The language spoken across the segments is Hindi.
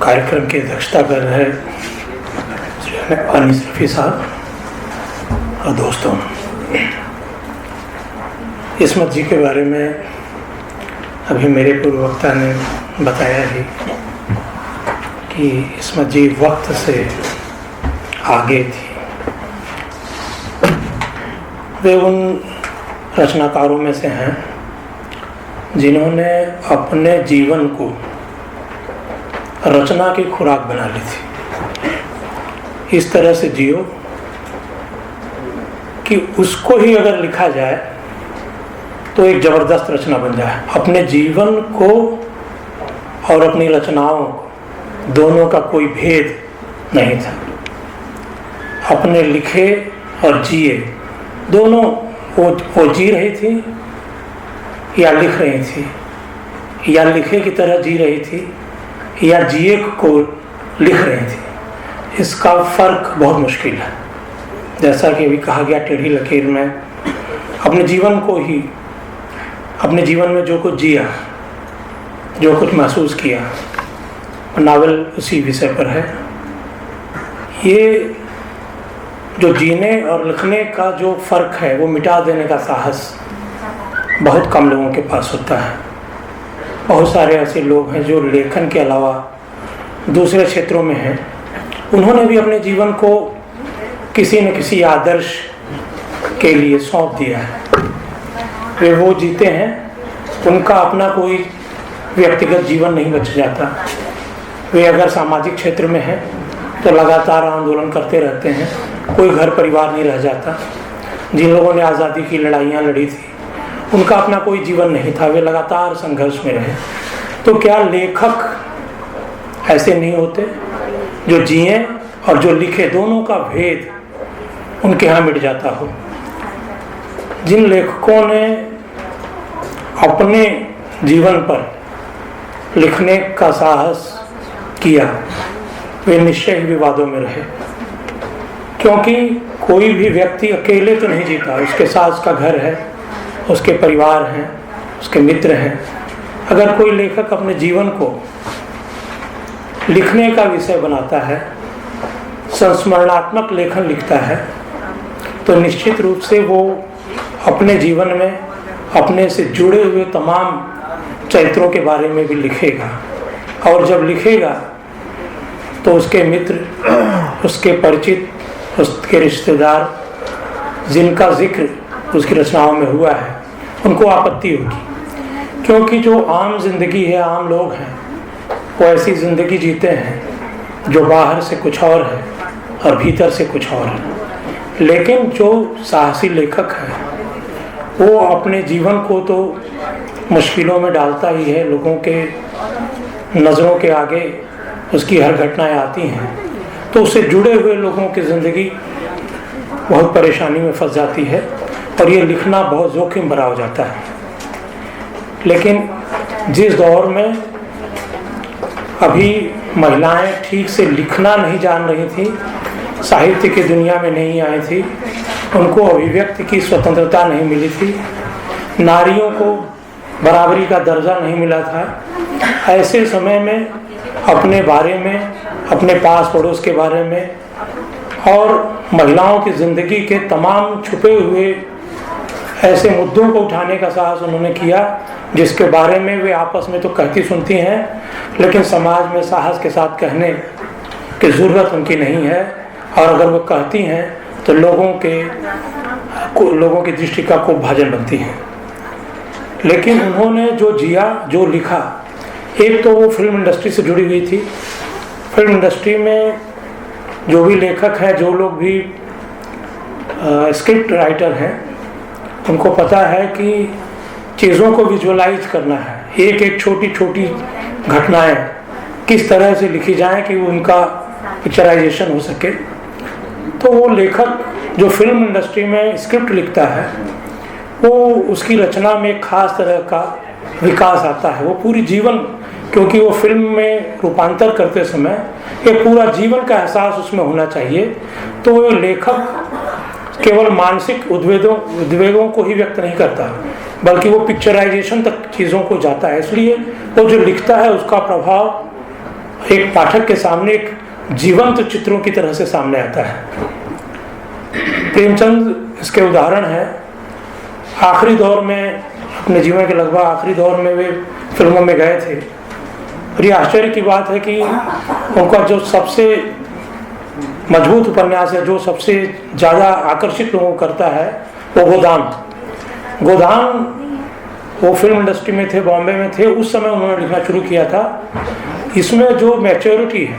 कार्यक्रम की अध्यक्षता कर रहे अनीस रफ़ी साहब और दोस्तों, इस्मत जी के बारे में अभी मेरे पूर्ववक्ता ने बताया ही कि इस्मत जी वक्त से आगे थी। वे उन रचनाकारों में से हैं जिन्होंने अपने जीवन को रचना की खुराक बना ली थी। इस तरह से जियो कि उसको ही अगर लिखा जाए तो एक जबरदस्त रचना बन जाए। अपने जीवन को और अपनी रचनाओं को दोनों का कोई भेद नहीं था। अपने लिखे और जिए दोनों वो जी रही थी या लिख रही थी, या लिखे की तरह जी रही थी या जिए को लिख रही थी। इसका फर्क बहुत मुश्किल है। जैसा कि अभी कहा गया, टेढ़ी लकीर में अपने जीवन को ही, अपने जीवन में जो कुछ जिया, जो कुछ महसूस किया, नावल उसी विषय पर है। ये जो जीने और लिखने का जो फर्क है वो मिटा देने का साहस बहुत कम लोगों के पास होता है। बहुत सारे ऐसे लोग हैं जो लेखन के अलावा दूसरे क्षेत्रों में हैं। उन्होंने भी अपने जीवन को किसी न किसी आदर्श के लिए सौंप दिया है। वे वो जीते हैं, उनका अपना कोई व्यक्तिगत जीवन नहीं बच जाता। वे अगर सामाजिक क्षेत्र में हैं तो लगातार आंदोलन करते रहते हैं, कोई घर परिवार नहीं रह जाता। जिन लोगों ने आज़ादी की लड़ाइयाँ लड़ी थी उनका अपना कोई जीवन नहीं था, वे लगातार संघर्ष में रहे। तो क्या लेखक ऐसे नहीं होते जो जिए और जो लिखे, दोनों का भेद उनके यहाँ मिट जाता हो? जिन लेखकों ने अपने जीवन पर लिखने का साहस किया वे निश्चय ही विवादों में रहे, क्योंकि कोई भी व्यक्ति अकेले तो नहीं जीता। उसके साथ उसका घर है, उसके परिवार हैं, उसके मित्र हैं। अगर कोई लेखक अपने जीवन को लिखने का विषय बनाता है, संस्मरणात्मक लेखन लिखता है, तो निश्चित रूप से वो अपने जीवन में अपने से जुड़े हुए तमाम चरित्रों के बारे में भी लिखेगा। और जब लिखेगा तो उसके मित्र, उसके परिचित, उसके रिश्तेदार जिनका जिक्र उसकी रचनाओं में हुआ है, उनको आपत्ति होगी। क्योंकि जो आम जिंदगी है, आम लोग हैं, वो ऐसी जिंदगी जीते हैं जो बाहर से कुछ और है और भीतर से कुछ और है। लेकिन जो साहसी लेखक है वो अपने जीवन को तो मुश्किलों में डालता ही है। लोगों के नज़रों के आगे उसकी हर घटनाएं आती हैं, तो उससे जुड़े हुए लोगों की ज़िंदगी बहुत परेशानी में फंस जाती है और ये लिखना बहुत जोखिम भरा हो जाता है। लेकिन जिस दौर में अभी महिलाएं ठीक से लिखना नहीं जान रही थी, साहित्य की दुनिया में नहीं आई थी, उनको अभिव्यक्ति की स्वतंत्रता नहीं मिली थी, नारियों को बराबरी का दर्जा नहीं मिला था, ऐसे समय में अपने बारे में, अपने पास पड़ोस के बारे में और महिलाओं की ज़िंदगी के तमाम छुपे हुए ऐसे मुद्दों को उठाने का साहस उन्होंने किया जिसके बारे में वे आपस में तो कहती सुनती हैं, लेकिन समाज में साहस के साथ कहने की ज़रूरत उनकी नहीं है। और अगर वो कहती हैं तो लोगों की दृष्टि का को भाजन बनती हैं। लेकिन उन्होंने जो जिया, जो लिखा, एक तो वो फिल्म इंडस्ट्री से जुड़ी हुई थी। फिल्म इंडस्ट्री में जो भी लेखक हैं, जो लोग भी स्क्रिप्ट राइटर हैं, उनको पता है कि चीज़ों को विजुअलाइज करना है। एक एक छोटी छोटी घटनाएं किस तरह से लिखी जाएं कि उनका पिक्चराइजेशन हो सके। तो वो लेखक जो फिल्म इंडस्ट्री में स्क्रिप्ट लिखता है, वो उसकी रचना में एक खास तरह का विकास आता है। वो पूरी जीवन, क्योंकि वो फिल्म में रूपांतर करते समय एक पूरा जीवन का एहसास उसमें होना चाहिए। तो वो लेखक केवल मानसिक उद्वेगों को ही व्यक्त नहीं करता, बल्कि वो पिक्चराइजेशन तक चीज़ों को जाता है। इसलिए वो जो लिखता है उसका प्रभाव एक पाठक के सामने एक जीवंत चित्रों की तरह से सामने आता है। प्रेमचंद इसके उदाहरण है। आखिरी दौर में, अपने जीवन के लगभग आखिरी दौर में वे फिल्मों में गए थे, और ये आश्चर्य की बात है कि उनका जो सबसे मजबूत उपन्यास है, जो सबसे ज़्यादा आकर्षित लोगों को करता है, वो गोदान वो फिल्म इंडस्ट्री में थे, बॉम्बे में थे, उस समय उन्होंने लिखना शुरू किया था। इसमें जो मैच्योरिटी है,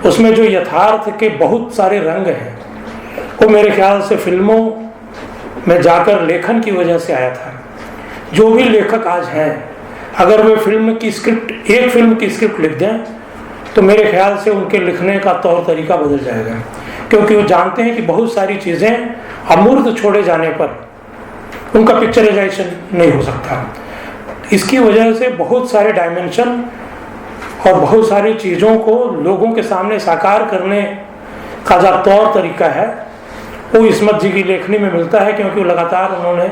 उसमें जो यथार्थ के बहुत सारे रंग हैं, वो मेरे ख्याल से फिल्मों में जाकर लेखन की वजह से आया था। जो भी लेखक आज हैं, अगर वे एक फिल्म की स्क्रिप्ट लिख दें तो मेरे ख्याल से उनके लिखने का तौर तरीका बदल जाएगा, क्योंकि वो जानते हैं कि बहुत सारी चीज़ें अमूर्त छोड़े जाने पर उनका पिक्चराइजेशन नहीं हो सकता। इसकी वजह से बहुत सारे डायमेंशन और बहुत सारी चीज़ों को लोगों के सामने साकार करने का जो तौर तरीका है वो इस्मत जी की लेखनी में मिलता है, क्योंकि वो लगातार उन्होंने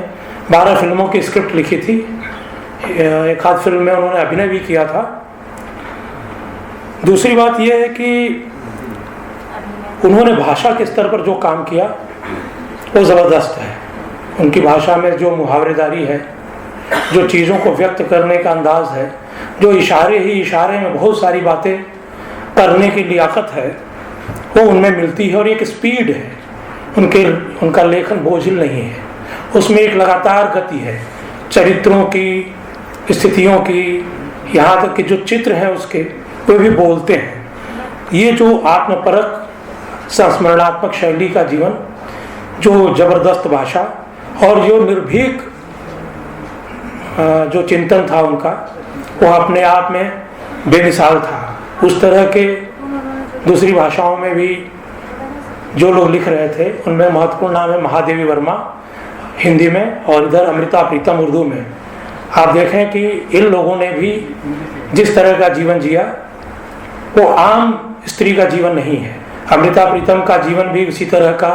12 फिल्मों की स्क्रिप्ट लिखी थी। एक आध फिल्म में उन्होंने अभिनय भी किया था। दूसरी बात यह है कि उन्होंने भाषा के स्तर पर जो काम किया वो ज़बरदस्त है। उनकी भाषा में जो मुहावरेदारी है, जो चीज़ों को व्यक्त करने का अंदाज है, जो इशारे ही इशारे में बहुत सारी बातें करने की लियाकत है, वो उनमें मिलती है। और एक स्पीड है, उनका लेखन बोझिल नहीं है, उसमें एक लगातार गति है चरित्रों की, स्थितियों की, यहाँ तक कि जो चित्र हैं उसके, वे भी बोलते हैं। ये जो आत्मपरक संस्मरणात्मक शैली का जीवन, जो जबरदस्त भाषा और जो निर्भीक जो चिंतन था उनका, वो अपने आप में बेमिसाल था। उस तरह के दूसरी भाषाओं में भी जो लोग लिख रहे थे, उनमें महत्वपूर्ण नाम है महादेवी वर्मा हिंदी में, और इधर अमृता प्रीतम उर्दू में। आप देखें कि इन लोगों ने भी जिस तरह का जीवन जिया वो आम स्त्री का जीवन नहीं है। अमृता प्रीतम का जीवन भी उसी तरह का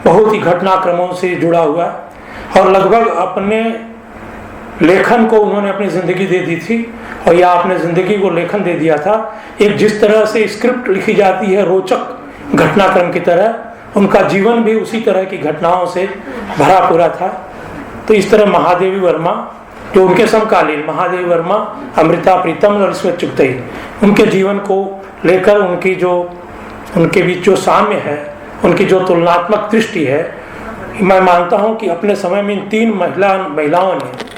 बहुत ही घटनाक्रमों से जुड़ा हुआ, और लगभग अपने लेखन को उन्होंने अपनी ज़िंदगी दे दी थी, और या अपने ज़िंदगी को लेखन दे दिया था। एक जिस तरह से स्क्रिप्ट लिखी जाती है रोचक घटनाक्रम की तरह, उनका जीवन भी उसी तरह की घटनाओं से भरा पूरा था। तो इस तरह महादेवी वर्मा, जो उनके समकालीन महादेवी वर्मा, अमृता प्रीतम और इस्मत चुगताई, उनके जीवन को लेकर उनके बीच जो साम्य है, उनकी जो तुलनात्मक दृष्टि है, मैं मानता हूँ कि अपने समय में इन 3 महिलाओं ने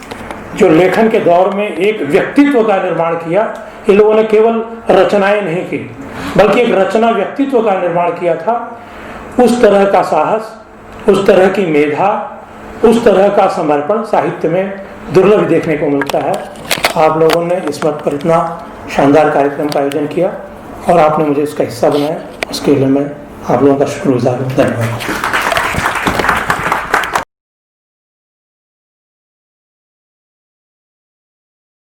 जो लेखन के दौर में एक व्यक्तित्व का निर्माण किया। इन लोगों ने केवल रचनाएं नहीं की, बल्कि एक रचना व्यक्तित्व का निर्माण किया था। उस तरह का साहस, उस तरह की मेधा, उस तरह का समर्पण साहित्य में दुर्लभ देखने को मिलता है। आप लोगों ने इस्मत पर इतना शानदार कार्यक्रम का आयोजन किया और आपने मुझे इसका हिस्सा बनाया, उसके लिए मैं आप लोगों का शुक्रगुजार हूँ। धन्यवाद।